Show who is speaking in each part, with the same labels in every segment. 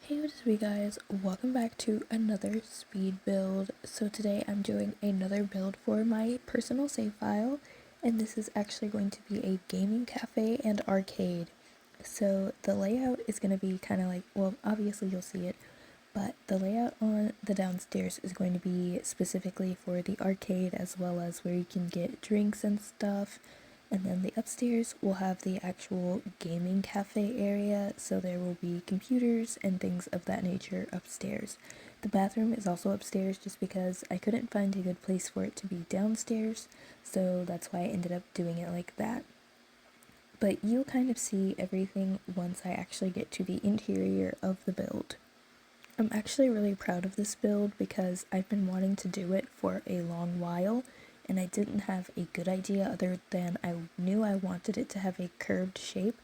Speaker 1: Hey, what is up, you guys? Welcome back to another speed build. So today I'm doing another build for my personal save file, and this is actually going to be a gaming cafe and arcade. So the layout is going to be kind of like, well, obviously you'll see it, but the layout on the downstairs is going to be specifically for the arcade as well as where you can get drinks and stuff. And then the upstairs will have the actual gaming cafe area, so there will be computers and things of that nature upstairs. The bathroom is also upstairs just because I couldn't find a good place for it to be downstairs, so that's why I ended up doing it like that. But you'll kind of see everything once I actually get to the interior of the build. I'm actually really proud of this build because I've been wanting to do it for a long while, and I didn't have a good idea other than I knew I wanted it to have a curved shape,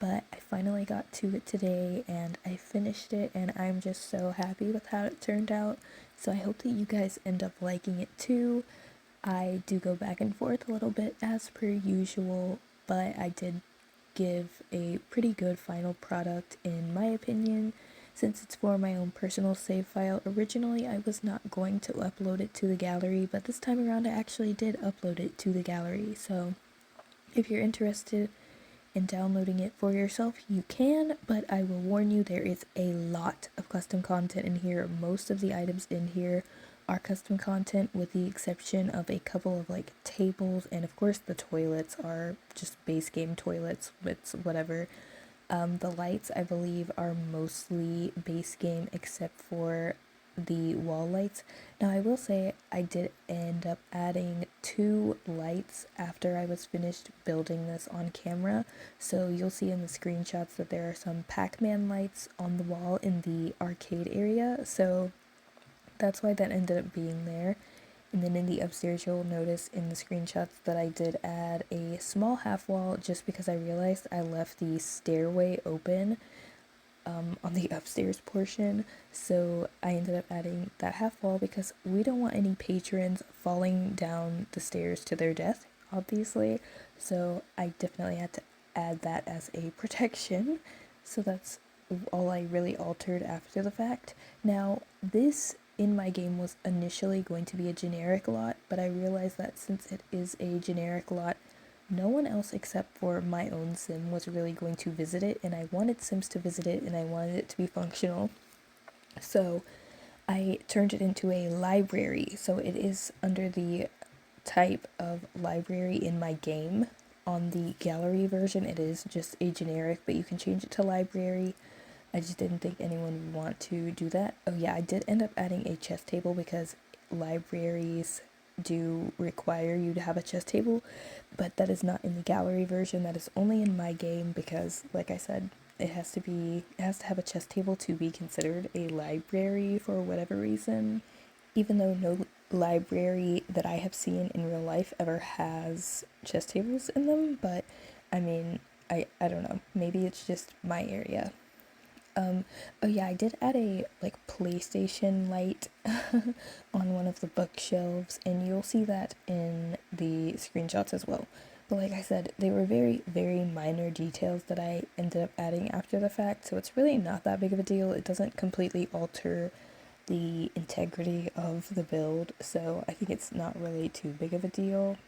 Speaker 1: but I finally got to it today and I finished it, and I'm just so happy with how it turned out. So I hope that you guys end up liking it too. I do go back and forth a little bit as per usual, but I did give a pretty good final product in my opinion. Since it's for my own personal save file, originally I was not going to upload it to the gallery, but this time around I actually did upload it to the gallery. So if you're interested in downloading it for yourself, you can, but I will warn you, there is a lot of custom content in here. Most of the items in here are custom content with the exception of a couple of like tables, and of course the toilets are just base game toilets. It's whatever. The lights, I believe, are mostly base game except for the wall lights. Now, I will say I did end up adding 2 lights after I was finished building this on camera. So you'll see in the screenshots that there are some Pac-Man lights on the wall in the arcade area. So that's why that ended up being there. And then in the upstairs, you'll notice in the screenshots that I did add a small half wall just because I realized I left the stairway open on the upstairs portion. So I ended up adding that half wall because we don't want any patrons falling down the stairs to their death, obviously. So I definitely had to add that as a protection. So that's all I really altered after the fact. Now, this in my game was initially going to be a generic lot, but I realized that since it is a generic lot, no one else except for my own sim was really going to visit it, and I wanted sims to visit it and I wanted it to be functional. So I turned it into a library, so it is under the type of library in my game. On the gallery version, it is just a generic, but you can change it to library. I just didn't think anyone would want to do that. Oh yeah, I did end up adding a chess table because libraries do require you to have a chess table, but that is not in the gallery version. That is only in my game because, like I said, it has to have a chess table to be considered a library for whatever reason. Even though no library that I have seen in real life ever has chess tables in them, but I mean, I don't know. Maybe it's just my area. Oh yeah, I did add a like PlayStation light on one of the bookshelves, and you'll see that in the screenshots as well. But like I said, they were very, very minor details that I ended up adding after the fact, so it's really not that big of a deal. It doesn't completely alter the integrity of the build, so I think it's not really too big of a deal.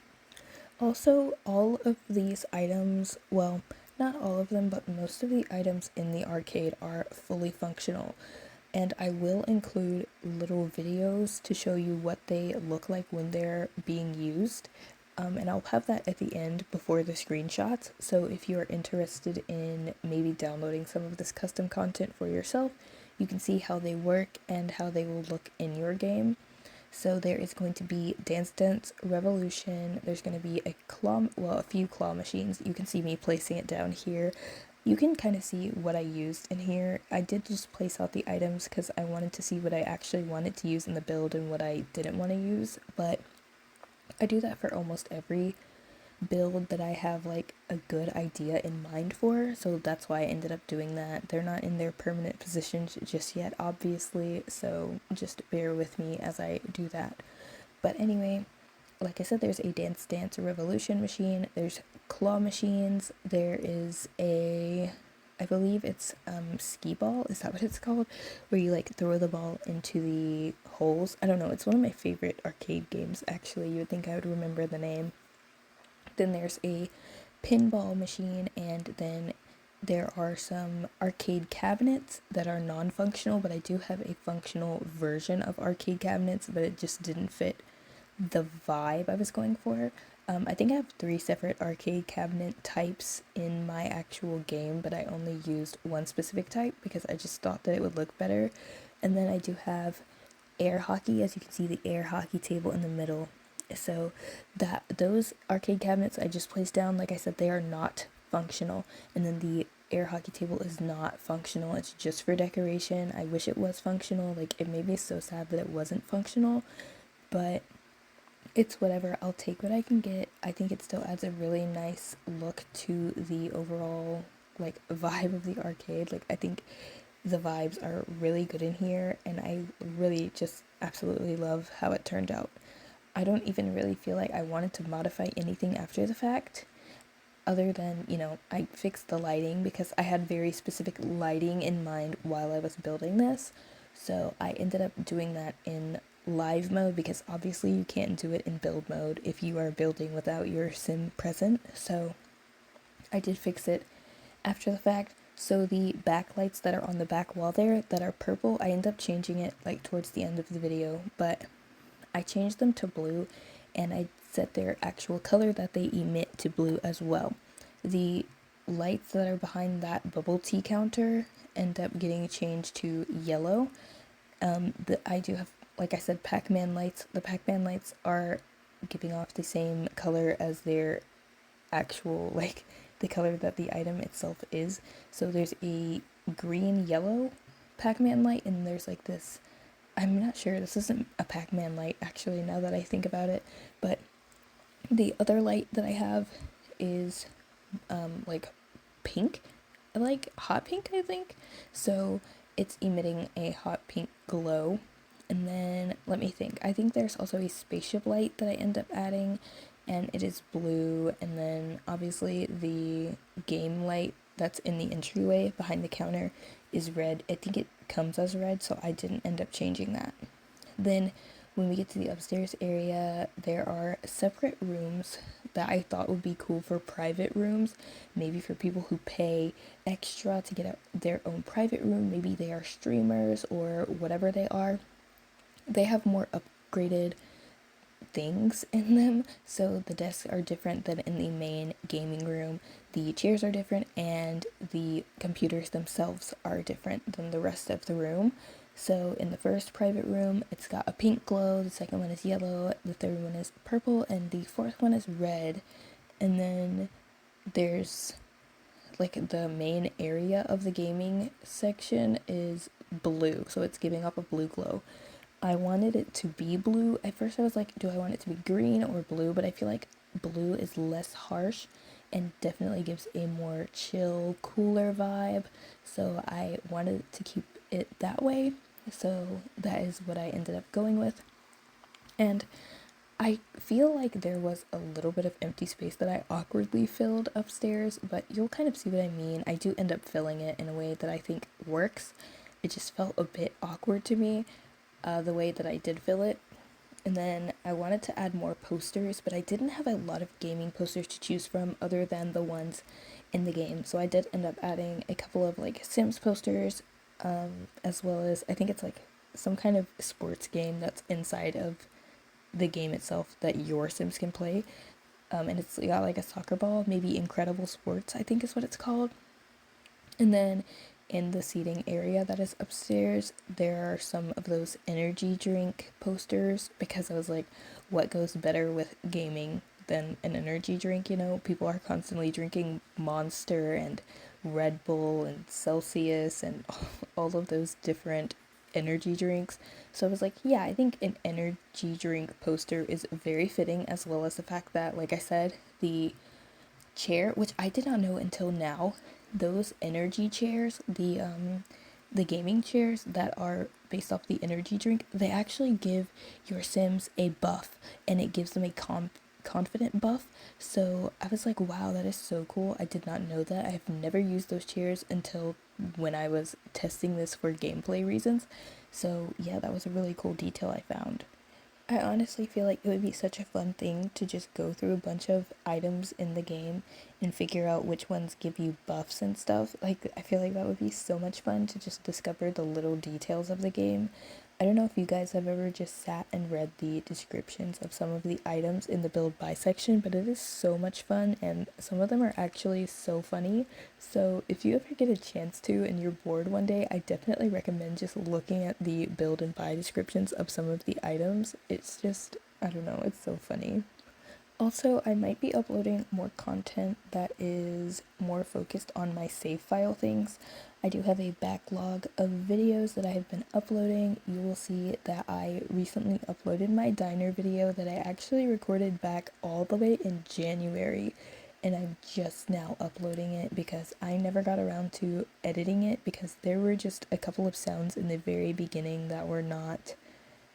Speaker 1: Also, all of these items, well, not all of them, but most of the items in the arcade are fully functional. And I will include little videos to show you what they look like when they're being used. And I'll have that at the end before the screenshots. So if you're interested in maybe downloading some of this custom content for yourself, you can see how they work and how they will look in your game. So there is going to be Dance Dance Revolution. There's going to be a few claw machines. You can see me placing it down here. You can kind of see what I used in here. I did just place out the items because I wanted to see what I actually wanted to use in the build and what I didn't want to use, but I do that for almost every build that I have like a good idea in mind for, so that's why I ended up doing that. They're not in their permanent positions just yet, obviously, so just bear with me as I do that. But anyway, like I said, there's a Dance Dance Revolution machine, there's claw machines, there is a I believe it's skee ball, is that what it's called, where you like throw the ball into the holes. I don't know, it's one of my favorite arcade games actually. You would think I would remember the name. Then there's a pinball machine, and then there are some arcade cabinets that are non-functional, but I do have a functional version of arcade cabinets, but it just didn't fit the vibe I was going for. I think I have 3 separate arcade cabinet types in my actual game, but I only used one specific type because I just thought that it would look better. And then I do have air hockey, as you can see the air hockey table in the middle. So that those arcade cabinets I just placed down, like I said, they are not functional. And then the air hockey table is not functional. It's just for decoration. I wish it was functional. Like, it made me so sad that it wasn't functional, but it's whatever. I'll take what I can get. I think it still adds a really nice look to the overall like vibe of the arcade. Like, I think the vibes are really good in here, and I really just absolutely love how it turned out. I don't even really feel like I wanted to modify anything after the fact, other than, I fixed the lighting because I had very specific lighting in mind while I was building this. So I ended up doing that in live mode because obviously you can't do it in build mode if you are building without your sim present. So I did fix it after the fact. So the backlights that are on the back wall there that are purple, I end up changing it like towards the end of the video, but I changed them to blue, and I set their actual color that they emit to blue as well. The lights that are behind that bubble tea counter end up getting changed to yellow. I do have, like I said, Pac-Man lights. The Pac-Man lights are giving off the same color as their actual, like, the color that the item itself is. So there's a green yellow Pac-Man light, and there's like this, I'm not sure, this isn't a Pac-Man light actually now that I think about it, but the other light that I have is like pink, like hot pink, I think. So it's emitting a hot pink glow. And then let me think. I think there's also a spaceship light that I end up adding, and it is blue. And then obviously the game light that's in the entryway behind the counter is red. I think it comes as red, so I didn't end up changing that. Then when we get to the upstairs area, there are separate rooms that I thought would be cool for private rooms, maybe for people who pay extra to get their own private room. Maybe they are streamers or whatever they are. They have more upgraded things in them, so the desks are different than in the main gaming room, the chairs are different, and the computers themselves are different than the rest of the room. So in the first private room, it's got a pink glow, the second one is yellow, the third one is purple, and the fourth one is red. And then there's like the main area of the gaming section is blue, so it's giving off a blue glow. I wanted it to be blue. At first I was like, do I want it to be green or blue? But I feel like blue is less harsh and definitely gives a more chill, cooler vibe. So I wanted to keep it that way. So that is what I ended up going with. And I feel like there was a little bit of empty space that I awkwardly filled upstairs, but you'll kind of see what I mean. I do end up filling it in a way that I think works. It just felt a bit awkward to me, the way that I did fill it. And then I wanted to add more posters, but I didn't have a lot of gaming posters to choose from other than the ones in the game. So I did end up adding a couple of like Sims posters, as well as I think it's like some kind of sports game that's inside of the game itself that your Sims can play. And it's got like a soccer ball, maybe Incredible Sports, I think is what it's called. And then in the seating area that is upstairs, there are some of those energy drink posters because I was like, what goes better with gaming than an energy drink? People are constantly drinking Monster and Red Bull and Celsius and all of those different energy drinks. So I was like, yeah, I think an energy drink poster is very fitting, as well as the fact that, like I said, the chair, which I did not know until now, those energy chairs, the gaming chairs that are based off the energy drink, they actually give your Sims a buff, and it gives them a confident buff. So I was like, wow, that is so cool. I did not know that. I have never used those chairs until when I was testing this for gameplay reasons. So yeah, that was a really cool detail I found. I honestly feel like it would be such a fun thing to just go through a bunch of items in the game and figure out which ones give you buffs and stuff. Like, I feel like that would be so much fun to just discover the little details of the game. I don't know if you guys have ever just sat and read the descriptions of some of the items in the build buy section, but it is so much fun and some of them are actually so funny. So if you ever get a chance to and you're bored one day, I definitely recommend just looking at the build and buy descriptions of some of the items. It's just, I don't know, it's so funny. Also, I might be uploading more content that is more focused on my save file things. I do have a backlog of videos that I have been uploading. You will see that I recently uploaded my diner video that I actually recorded back all the way in January, and I'm just now uploading it because I never got around to editing it because there were just a couple of sounds in the very beginning that were not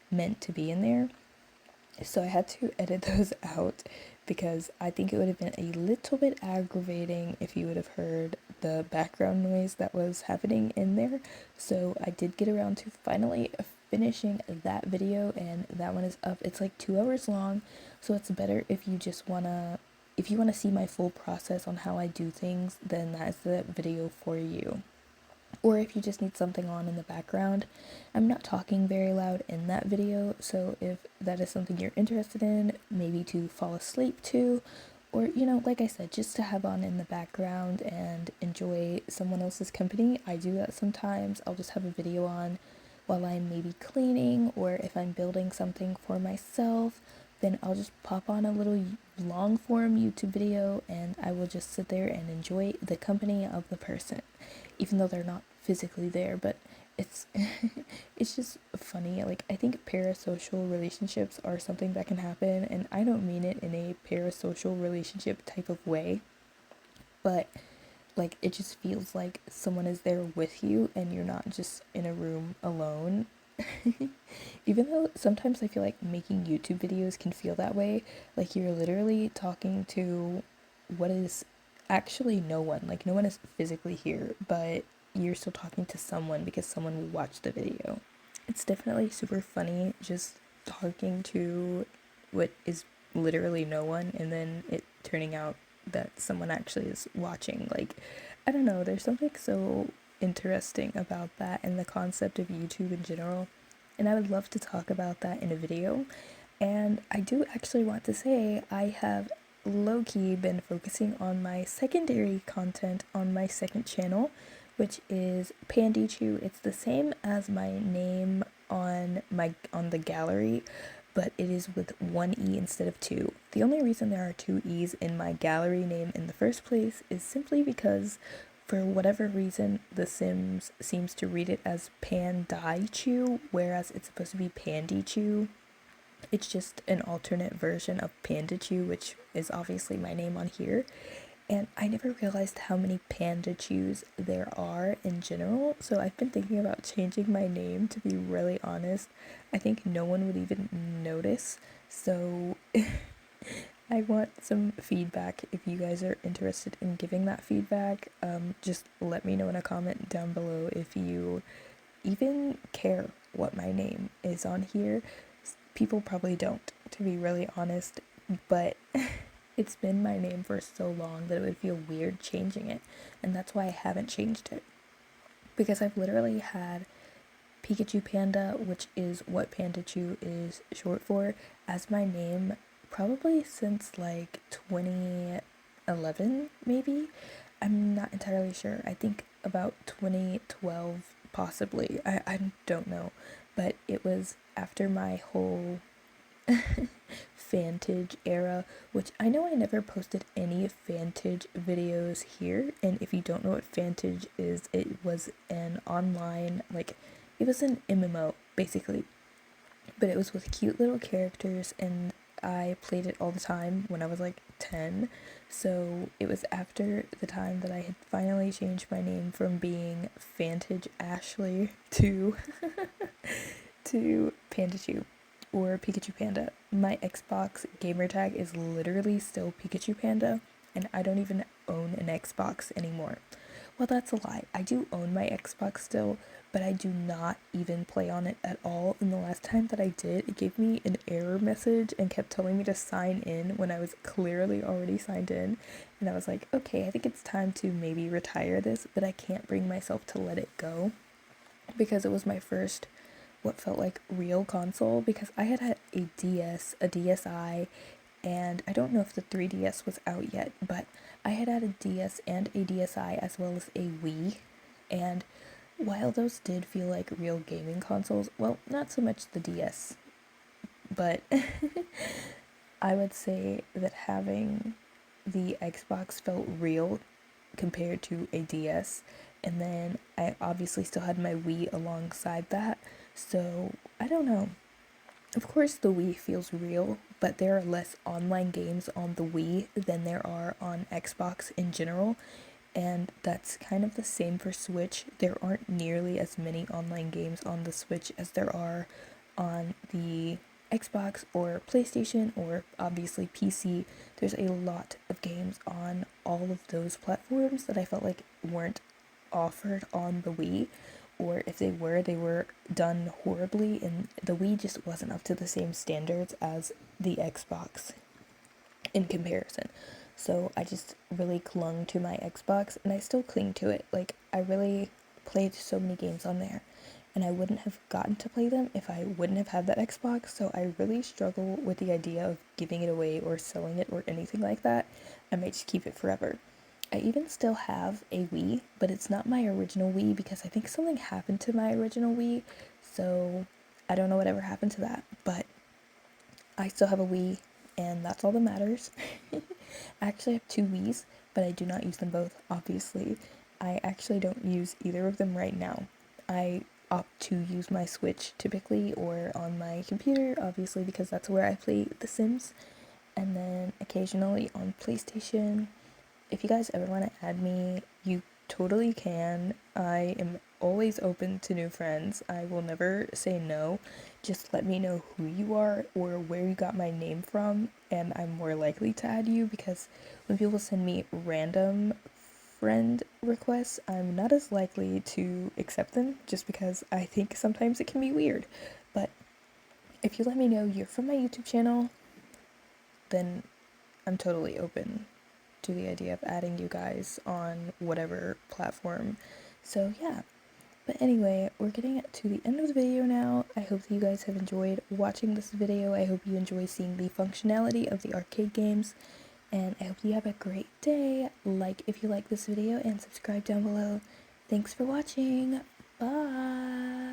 Speaker 1: meant to be in there. So I had to edit those out because I think it would have been a little bit aggravating if you would have heard the background noise that was happening in there. So I did get around to finally finishing that video, and that one is up. It's like 2 hours long, so it's better if you just if you want to see my full process on how I do things, then that is the video for you. Or if you just need something on in the background. I'm not talking very loud in that video, so if that is something you're interested in, maybe to fall asleep to, or like I said, just to have on in the background and enjoy someone else's company. I do that sometimes. I'll just have a video on while I'm maybe cleaning, or if I'm building something for myself, then I'll just pop on a little long form YouTube video and I will just sit there and enjoy the company of the person, even though they're not physically there. But it's it's just funny. Like, I think parasocial relationships are something that can happen, and I don't mean it in a parasocial relationship type of way, but like, it just feels like someone is there with you and you're not just in a room alone. Even though sometimes I feel like making YouTube videos can feel that way, like you're literally talking to what is actually no one, like no one is physically here, but you're still talking to someone because someone will watch the video. It's definitely super funny just talking to what is literally no one and then it turning out that someone actually is watching. Like, I don't know, there's something so interesting about that and the concept of YouTube in general. And I would love to talk about that in a video. And I do actually want to say I have low-key been focusing on my secondary content on my second channel, which is Pandieechu. It's the same as my name on the gallery, but it is with one E instead of two. The only reason there are two E's in my gallery name in the first place is simply because for whatever reason The Sims seems to read it as pandieechu, whereas it's supposed to be pandieechu. It's just an alternate version of pandieechu, which is obviously my name on here. And I never realized how many pandieechus there are in general, so I've been thinking about changing my name, to be really honest. I think no one would even notice, so I want some feedback. If you guys are interested in giving that feedback, just let me know in a comment down below if you even care what my name is on here. People probably don't, to be really honest, but it's been my name for so long that it would feel weird changing it, and that's why I haven't changed it. Because I've literally had Pikachu Panda, which is what pandieechu is short for, as my name probably since like 2011, maybe? I'm not entirely sure. I think about 2012, possibly. I don't know. But it was after my whole Fantage era, which I know I never posted any Fantage videos here, and if you don't know what Fantage is, it was an online, like, it was an MMO, basically, but it was with cute little characters, and I played it all the time when I was like 10, so it was after the time that I had finally changed my name from being Fantage Ashley to to pandieechu. or Pikachu Panda. My Xbox gamer tag is literally still Pikachu Panda, and I don't even own an Xbox anymore. Well, that's a lie. I do own my Xbox still, but I do not even play on it at all. And the last time that I did, it gave me an error message and kept telling me to sign in when I was clearly already signed in. And I was like, okay, I think it's time to maybe retire this, but I can't bring myself to let it go because it was my first what felt like real console, because I had a DS, a DSi, and I don't know if the 3DS was out yet, but I had a DS and a DSi as well as a Wii, and while those did feel like real gaming consoles, well, not so much the DS, but I would say that having the Xbox felt real compared to a DS. And then I obviously still had my Wii alongside that. So I don't know. Of course, the Wii feels real, but there are less online games on the Wii than there are on Xbox in general. And that's kind of the same for Switch. There aren't nearly as many online games on the Switch as there are on the Xbox or PlayStation or obviously PC. There's a lot of games on all of those platforms that I felt like weren't offered on the Wii, or if they were done horribly, and the Wii just wasn't up to the same standards as the Xbox in comparison. So I just really clung to my Xbox, and I still cling to it. Like, I really played so many games on there, and I wouldn't have gotten to play them if I wouldn't have had that Xbox. So I really struggle with the idea of giving it away or selling it or anything like that. I might just keep it forever. I even still have a Wii, but it's not my original Wii because I think something happened to my original Wii. So I don't know whatever happened to that, but I still have a Wii, and that's all that matters. I actually have two Wiis, but I do not use them both, obviously. I actually don't use either of them right now. I opt to use my Switch typically or on my computer, obviously, because that's where I play The Sims, and then occasionally on PlayStation. If you guys ever want to add me, you totally can. I am always open to new friends. I will never say no. Just let me know who you are or where you got my name from, and I'm more likely to add you, because when people send me random friend requests, I'm not as likely to accept them just because I think sometimes it can be weird. But if you let me know you're from my YouTube channel, then I'm totally open to the idea of adding you guys on whatever platform. So yeah. But anyway, we're getting to the end of the video now. I hope that you guys have enjoyed watching this video. I hope you enjoy seeing the functionality of the arcade games. And I hope you have a great day. Like if you like this video and subscribe down below. Thanks for watching. Bye!